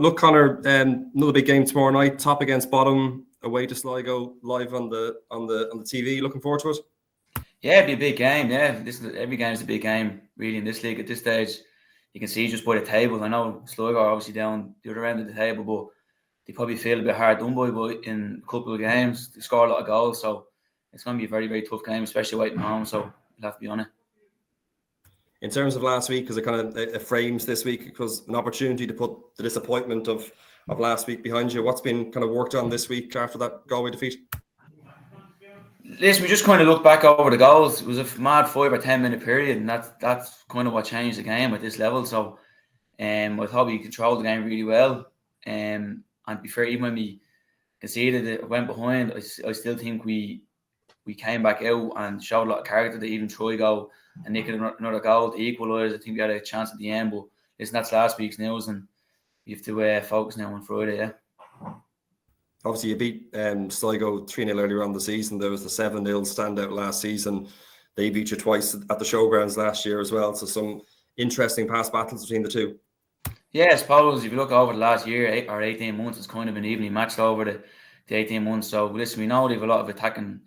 look, Conor, another big game tomorrow night. Top against bottom, away to Sligo, live on the TV. Looking forward to it. Yeah, it'd be a big game. Yeah, every game is a big game, really, in this league at this stage. You can see just by the table. I know Sligo are obviously down the other end of the table, but they probably feel a bit hard done by in a couple of games. They score a lot of goals, so it's going to be a very, very tough game, especially away from home. So you'll have to be on it. In terms of last week, because it kind of frames this week, it was an opportunity to put the disappointment of last week behind you. What's been kind of worked on this week after that Galway defeat? Listen, we just kind of look back over the goals. It was a mad 5 or 10 minute period, and that's kind of what changed the game at this level. So I thought we controlled the game really well. And to be fair, even when we conceded it, went behind, I still think we came back out and showed a lot of character to even try go and nick another goal to equalise. I think we had a chance at the end, but listen, that's last week's news, and you have to focus now on Friday. Yeah. Obviously, you beat Sligo 3-0 earlier on the season. There was the 7-0 standout last season. They beat you twice at the showgrounds last year as well. So some interesting past battles between the two. Yeah, I suppose if you look over the last year 8 or 18 months, it's kind of been evenly matched over the 18 months. So listen, we know they have a lot of attacking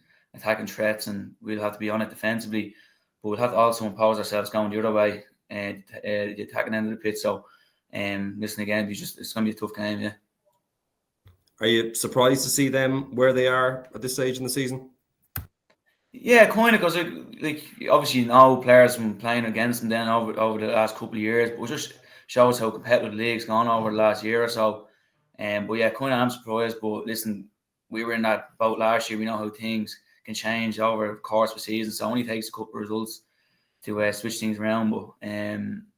threats, and we'll have to be on it defensively, but we'll have to also impose ourselves going the other way and the attacking end of the pitch. So listen, again, it's going to be a tough game. Yeah. Are you surprised to see them where they are at this stage in the season? Yeah, kind of, because like obviously you know players from playing against them then over the last couple of years, but it just shows how competitive the league's gone over the last year or so. But yeah, kind of I'm surprised. But listen, we were in that boat last year. We know how things can change over the course of the season, so it only takes a couple of results to switch things around. But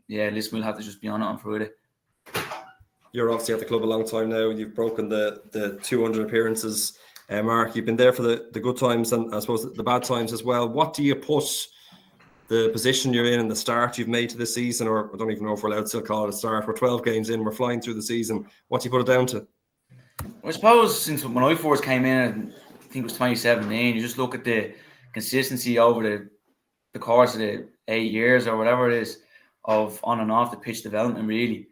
yeah, listen, we'll have to just be on it on Friday. You're obviously at the club a long time now. You've broken the 200 appearances mark. You've been there for the good times and I suppose the bad times as well. What do you put the position you're in and the start you've made to this season, or I don't even know if we're allowed to still call it a start. We're 12 games in. We're flying through the season. What do you put it down to? I suppose since when I first came in, I think it was 2017, you just look at the consistency over the course of the 8 years or whatever it is of on and off the pitch development, really.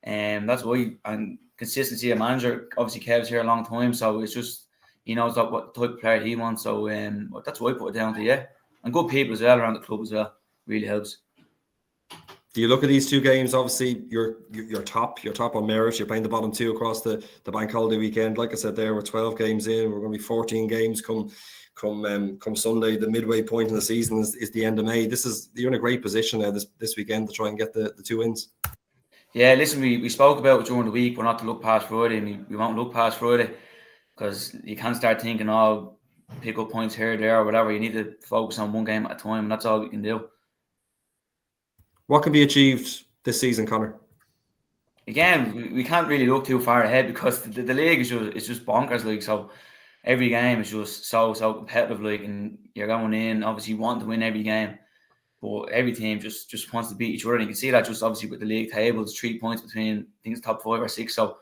And that's why, and consistency of manager, obviously Kev's here a long time, so it's just, he knows what type of player he wants, so that's why I put it down to, yeah. And good people as well around the club as well, really helps. Do you look at these two games? Obviously, you're top on merit. You're playing the bottom two across the bank holiday weekend. Like I said, there we're 12 games in. We're going to be 14 games come Sunday. The midway point in the season is the end of May. You're in a great position now this weekend to try and get the 2 wins. Yeah, listen, we spoke about it during the week. We're not to look past Friday, and we won't look past Friday because you can't start thinking, oh, pick up points here, there, or whatever. You need to focus on one game at a time, and that's all we can do. What can be achieved this season, Conor? Again, we can't really look too far ahead because the league is just bonkers. Like, so every game is just so competitive. Like, and you're going in, obviously you want to win every game, but every team just wants to beat each other. And you can see that just obviously with the league table. It's 3 points between, I think it's top 5 or 6. So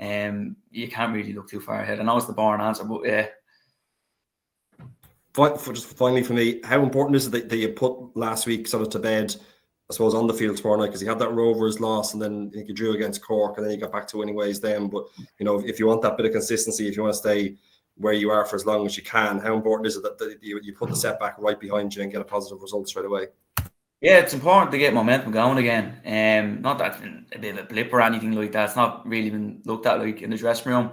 you can't really look too far ahead. I know it's the boring answer, but yeah. Just finally for me, how important is it that you put last week sort of to bed, I suppose, on the field tomorrow night? Because you had that Rovers loss and then you drew against Cork and then you got back to winning ways then. But, you know, if you want that bit of consistency, if you want to stay where you are for as long as you can, how important is it that you put the setback right behind you and get a positive result straight away? Yeah, it's important to get momentum going again. Not that a bit of a blip or anything like that. It's not really been looked at like in the dressing room.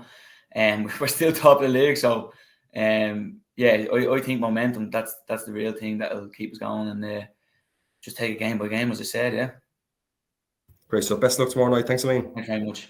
We're still top of the league. So, yeah, I think momentum, that's the real thing that will keep us going and just take it game by game, as I said, yeah. Great. So best of luck tomorrow night. Thanks a million. Thanks very much.